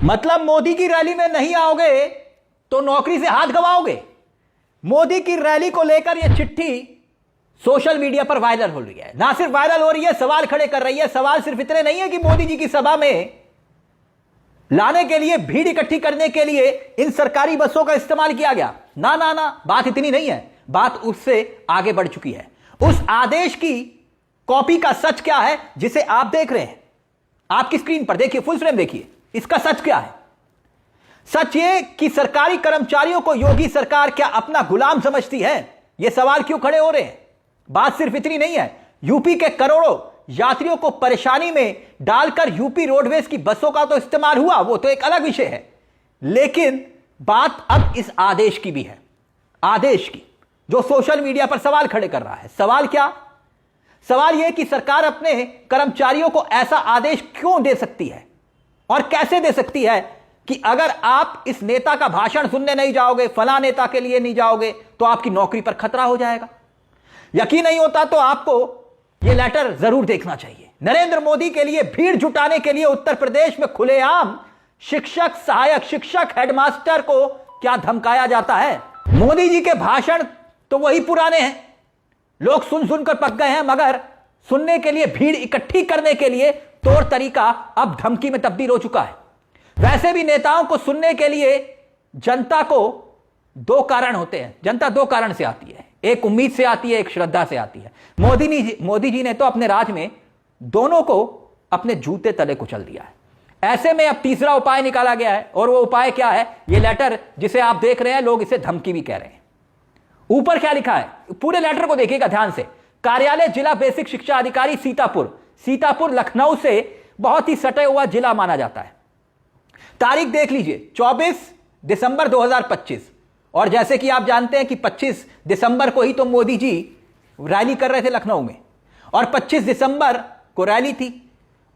मतलब मोदी की रैली में नहीं आओगे तो नौकरी से हाथ गंवाओगे। मोदी की रैली को लेकर यह चिट्ठी सोशल मीडिया पर वायरल हो रही है। ना सिर्फ वायरल हो रही है, सवाल खड़े कर रही है। सवाल सिर्फ इतने नहीं है कि मोदी जी की सभा में लाने के लिए, भीड़ इकट्ठी करने के लिए इन सरकारी बसों का इस्तेमाल किया गया। ना ना ना, बात इतनी नहीं है, बात उससे आगे बढ़ चुकी है। उस आदेश की कॉपी का सच क्या है जिसे आप देख रहे हैं? आपकी स्क्रीन पर देखिए, फुल फ्रेम देखिए। इसका सच क्या है? सच ये कि सरकारी कर्मचारियों को योगी सरकार क्या अपना गुलाम समझती है? यह सवाल क्यों खड़े हो रहे हैं? बात सिर्फ इतनी नहीं है। यूपी के करोड़ों यात्रियों को परेशानी में डालकर यूपी रोडवेज की बसों का तो इस्तेमाल हुआ, वो तो एक अलग विषय है। लेकिन बात अब इस आदेश की भी है, आदेश की, जो सोशल मीडिया पर सवाल खड़े कर रहा है। सवाल क्या? सवाल यह कि सरकार अपने कर्मचारियों को ऐसा आदेश क्यों दे सकती है और कैसे दे सकती है कि अगर आप इस नेता का भाषण सुनने नहीं जाओगे, फला नेता के लिए नहीं जाओगे, तो आपकी नौकरी पर खतरा हो जाएगा। यकीन नहीं होता तो आपको यह लेटर जरूर देखना चाहिए। नरेंद्र मोदी के लिए भीड़ जुटाने के लिए उत्तर प्रदेश में खुलेआम शिक्षक, सहायक शिक्षक, हेडमास्टर को क्या धमकाया जाता है। मोदी जी के भाषण तो वही पुराने हैं, लोग सुन सुनकर पक गए हैं, मगर सुनने के लिए, भीड़ इकट्ठी करने के लिए तौर तरीका अब धमकी में तब्दील हो चुका है। वैसे भी नेताओं को सुनने के लिए जनता को दो कारण होते हैं। जनता दो कारण से आती है, एक उम्मीद से आती है, एक श्रद्धा से आती है। मोदी जी ने तो अपने राज में दोनों को अपने जूते तले कुचल दिया है। ऐसे में अब तीसरा उपाय निकाला गया है, और वो उपाय क्या है? ये लेटर जिसे आप देख रहे हैं, लोग इसे धमकी भी कह रहे हैं। ऊपर क्या लिखा है, पूरे लेटर को देखिएगा ध्यान से। कार्यालय जिला बेसिक शिक्षा अधिकारी सीतापुर। सीतापुर लखनऊ से बहुत ही सटे हुआ जिला माना जाता है। तारीख देख लीजिए, 24 दिसंबर 2025। और जैसे कि आप जानते हैं कि 25 दिसंबर को ही तो मोदी जी रैली कर रहे थे लखनऊ में, और 25 दिसंबर को रैली थी।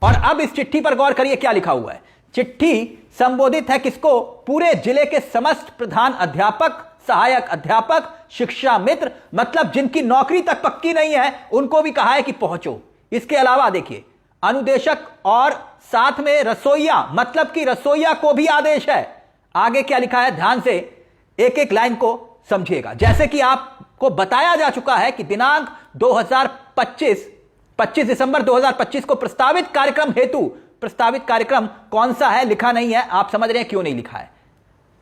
और अब इस चिट्ठी पर गौर करिए क्या लिखा हुआ है। चिट्ठी संबोधित है किसको? पूरे जिले के समस्त प्रधान अध्यापक, सहायक अध्यापक, शिक्षा मित्र, मतलब जिनकी नौकरी तक पक्की नहीं है, उनको भी कहा है कि पहुंचो। इसके अलावा देखिए, अनुदेशक और साथ में रसोइया, मतलब कि रसोइया को भी आदेश है। आगे क्या लिखा है, ध्यान से एक एक लाइन को समझिएगा। जैसे कि आपको बताया जा चुका है कि दिनांक 25 दिसंबर 2025 को प्रस्तावित कार्यक्रम हेतु, प्रस्तावित कार्यक्रम कौन सा है लिखा नहीं है। आप समझ रहे हैं क्यों नहीं लिखा है?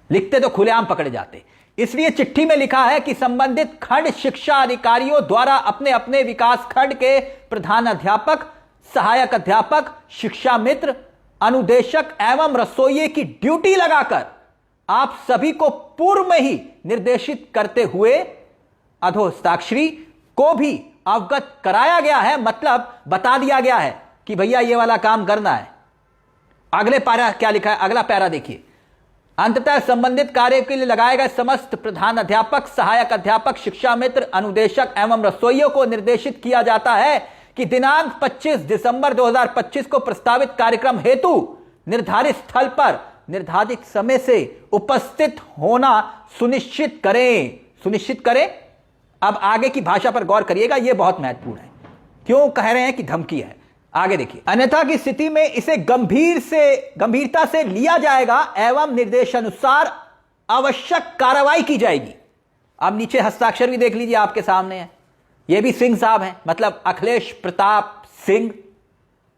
लिखते तो खुलेआम पकड़े जाते। इसलिए चिट्ठी में लिखा है कि संबंधित खंड शिक्षा अधिकारियों द्वारा अपने अपने विकास खंड के प्रधान अध्यापक, सहायक अध्यापक, शिक्षा मित्र, अनुदेशक एवं रसोइये की ड्यूटी लगाकर आप सभी को पूर्व में ही निर्देशित करते हुए अधोहस्ताक्षरी को भी अवगत कराया गया है। मतलब बता दिया गया है कि भैया ये वाला काम करना है। अगले पैरा क्या लिखा है, अगला पैरा देखिए। अंततः संबंधित कार्य के लिए लगाए गए समस्त प्रधान अध्यापक, सहायक अध्यापक, शिक्षा मित्र, अनुदेशक एवं रसोइयों को निर्देशित किया जाता है कि दिनांक 25 दिसंबर 2025 को प्रस्तावित कार्यक्रम हेतु निर्धारित स्थल पर निर्धारित समय से उपस्थित होना सुनिश्चित करें। सुनिश्चित करें। अब आगे की भाषा पर गौर करिएगा, यह बहुत महत्वपूर्ण है। क्यों कह रहे हैं कि धमकी है? आगे देखिए, अन्यथा की स्थिति में इसे गंभीरता से लिया जाएगा एवं निर्देशानुसार आवश्यक कार्रवाई की जाएगी। अब नीचे हस्ताक्षर भी देख लीजिए, आपके सामने है। ये भी सिंह साहब हैं, मतलब अखिलेश प्रताप सिंह,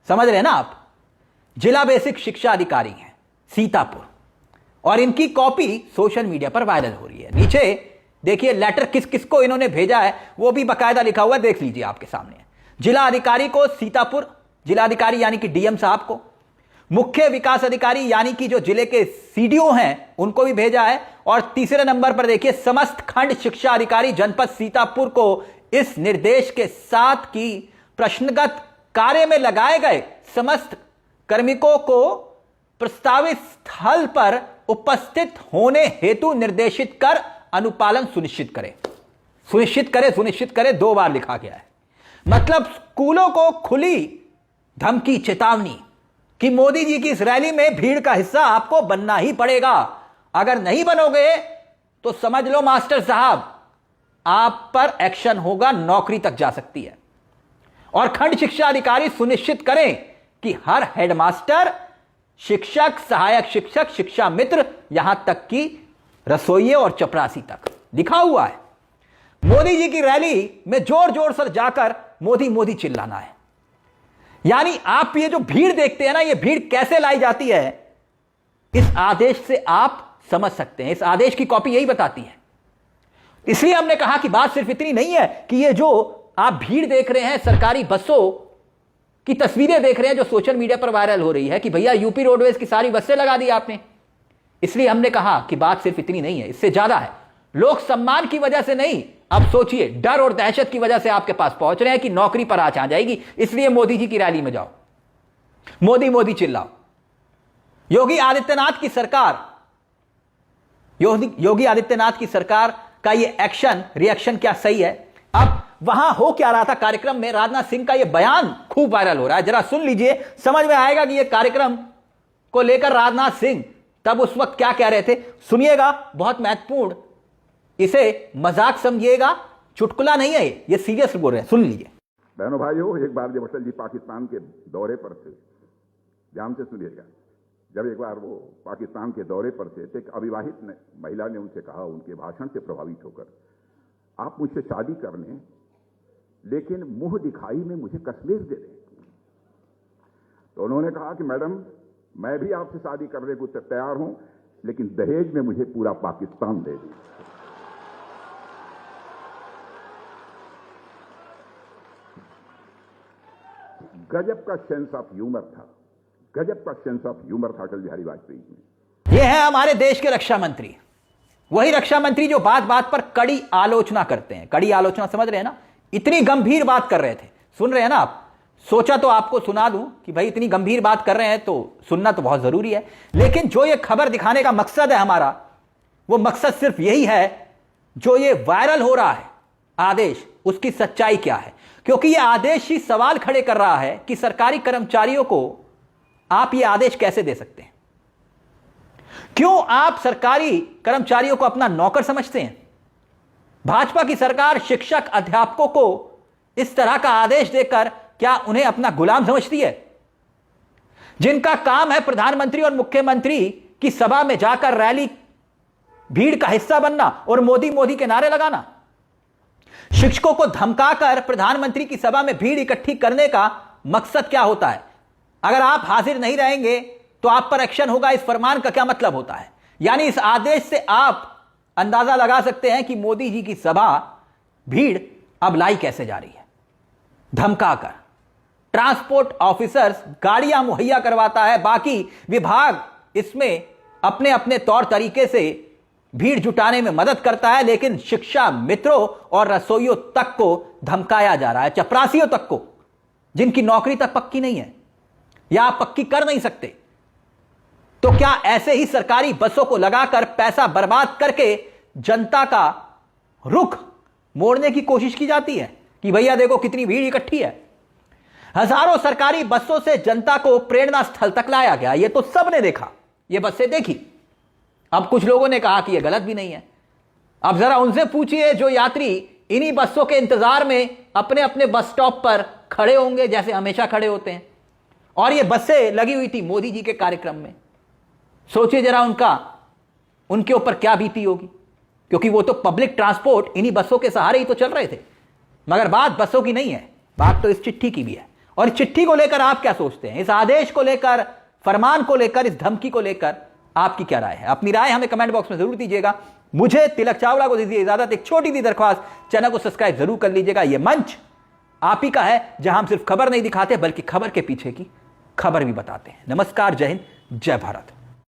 समझ रहे हैं ना आप? जिला बेसिक शिक्षा अधिकारी हैं सीतापुर, और इनकी कॉपी सोशल मीडिया पर वायरल हो रही है। नीचे देखिए लेटर किस किस को इन्होंने भेजा है, वो भी बाकायदा लिखा हुआ है, देख लीजिए आपके सामने। जिला अधिकारी को सीतापुर, जिलाधिकारी यानी कि डीएम साहब को, मुख्य विकास अधिकारी यानी कि जो जिले के सीडीओ हैं उनको भी भेजा है, और तीसरे नंबर पर देखिए समस्त खंड शिक्षा अधिकारी जनपद सीतापुर को इस निर्देश के साथ कि प्रश्नगत कार्य में लगाए गए समस्त कार्मिकों को प्रस्तावित स्थल पर उपस्थित होने हेतु निर्देशित कर अनुपालन सुनिश्चित करें। सुनिश्चित करें 2 बार लिखा गया है। मतलब स्कूलों को खुली धमकी, चेतावनी कि मोदी जी की इस रैली में भीड़ का हिस्सा आपको बनना ही पड़ेगा। अगर नहीं बनोगे तो समझ लो मास्टर साहब, आप पर एक्शन होगा, नौकरी तक जा सकती है। और खंड शिक्षा अधिकारी सुनिश्चित करें कि हर हेडमास्टर, शिक्षक, सहायक शिक्षक, शिक्षा मित्र, यहां तक कि रसोइये और चपरासी तक लिखा हुआ है। मोदी जी की रैली में जोर जोर से जाकर मोदी मोदी चिल्लाना है। यानी आप ये जो भीड़ देखते हैं ना, ये भीड़ कैसे लाई जाती है, इस आदेश से आप समझ सकते हैं। इस आदेश की कॉपी यही बताती है। इसलिए हमने कहा कि बात सिर्फ इतनी नहीं है कि ये जो आप भीड़ देख रहे हैं, सरकारी बसों की तस्वीरें देख रहे हैं जो सोशल मीडिया पर वायरल हो रही है कि भैया यूपी रोडवेज की सारी बसें लगा दी आपने। इसलिए हमने कहा कि बात सिर्फ इतनी नहीं है, इससे ज्यादा है। लोक सम्मान की वजह से नहीं, अब सोचिए डर और दहशत की वजह से आपके पास पहुंच रहे हैं कि नौकरी पर आंच आ जाएगी, इसलिए मोदी जी की रैली में जाओ, मोदी मोदी चिल्लाओ। योगी आदित्यनाथ की सरकार का ये एक्शन रिएक्शन क्या सही है? अब वहां हो क्या रहा था कार्यक्रम में, राजनाथ सिंह का ये बयान खूब वायरल हो रहा है, जरा सुन लीजिए, समझ में आएगा कि ये कार्यक्रम को लेकर राजनाथ सिंह तब उस वक्त क्या कह रहे थे। सुनिएगा, बहुत महत्वपूर्ण, इसे मजाक समझिएगा, चुटकुला नहीं है, ये सीरियस बोल रहे हैं, सुन लीजिए। बहनों भाइयों, एक बार जब अटल जी पाकिस्तान के दौरे पर थे, ध्यान से सुनिएगा, जब एक बार वो पाकिस्तान के दौरे पर थे तो एक अविवाहित महिला ने उनसे कहा, उनके भाषण से प्रभावित होकर, आप मुझसे शादी कर लें लेकिन मुंह दिखाई में मुझे कश्मीर दे दें। तो उन्होंने कहा कि मैडम, मैं भी आपसे शादी करने को तैयार हूं, लेकिन दहेज में मुझे पूरा पाकिस्तान दे दीजिए। गजब का सेंस ऑफ ह्यूमर था, गजब का सेंस ऑफ ह्यूमर था अटल बिहारी वाजपेयी में। ये है हमारे देश के रक्षा मंत्री, वही रक्षा मंत्री जो बात बात पर कड़ी आलोचना करते हैं। कड़ी आलोचना समझ रहे हैं ना, इतनी गंभीर बात कर रहे थे, सुन रहे हैं ना आप। सोचा तो आपको सुना दूं कि भाई इतनी गंभीर बात कर रहे हैं तो सुनना तो बहुत जरूरी है, लेकिन जो ये खबर दिखाने का मकसद है हमारा, वो मकसद सिर्फ यही है, जो ये वायरल हो रहा है आदेश, उसकी सच्चाई क्या है। क्योंकि ये आदेश ही सवाल खड़े कर रहा है कि सरकारी कर्मचारियों को आप ये आदेश कैसे दे सकते हैं। क्यों आप सरकारी कर्मचारियों को अपना नौकर समझते हैं? भाजपा की सरकार शिक्षक अध्यापकों को इस तरह का आदेश देकर क्या उन्हें अपना गुलाम समझती है, जिनका काम है प्रधानमंत्री और मुख्यमंत्री की सभा में जाकर रैली भीड़ का हिस्सा बनना और मोदी मोदी के नारे लगाना? शिक्षकों को धमकाकर प्रधानमंत्री की सभा में भीड़ इकट्ठी करने का मकसद क्या होता है? अगर आप हाजिर नहीं रहेंगे तो आप पर एक्शन होगा, इस फरमान का क्या मतलब होता है? यानी इस आदेश से आप अंदाजा लगा सकते हैं कि मोदी जी की सभा भीड़ अब लाई कैसे जा रही है। धमकाकर ट्रांसपोर्ट ऑफिसर्स गाड़ियां मुहैया करवाता है, बाकी विभाग इसमें अपने अपने तौर तरीके से भीड़ जुटाने में मदद करता है, लेकिन शिक्षा मित्रों और रसोइयों तक को धमकाया जा रहा है, चपरासियों तक को, जिनकी नौकरी तक पक्की नहीं है या आप पक्की कर नहीं सकते। तो क्या ऐसे ही सरकारी बसों को लगाकर पैसा बर्बाद करके जनता का रुख मोड़ने की कोशिश की जाती है कि भैया देखो कितनी भीड़ इकट्ठी है? हजारों सरकारी बसों से जनता को प्रेरणा स्थल तक लाया गया, ये तो सबने देखा, ये बसें देखी। अब कुछ लोगों ने कहा कि यह गलत भी नहीं है। अब जरा उनसे पूछिए जो यात्री इन्हीं बसों के इंतजार में अपने अपने बस स्टॉप पर खड़े होंगे, जैसे हमेशा खड़े होते हैं, और ये बसें लगी हुई थी मोदी जी के कार्यक्रम में। सोचिए जरा उनके ऊपर क्या बीती होगी, क्योंकि वो तो पब्लिक ट्रांसपोर्ट इन्हीं बसों के सहारे ही तो चल रहे थे। मगर बात बसों की नहीं है, बात तो इस चिट्ठी की भी है। और इस चिट्ठी को लेकर आप क्या सोचते हैं? इस आदेश को लेकर, फरमान को लेकर, इस धमकी को लेकर आपकी क्या राय है? अपनी राय हमें कमेंट बॉक्स में जरूर दीजिएगा। मुझे तिलक चावला को दीजिए इजाजत। एक छोटी सी दरख्वास्त, चैनल को सब्सक्राइब जरूर कर लीजिएगा। यह मंच आप ही का है, जहां हम सिर्फ खबर नहीं दिखाते बल्कि खबर के पीछे की खबर भी बताते हैं। नमस्कार, जय हिंद, जय भारत।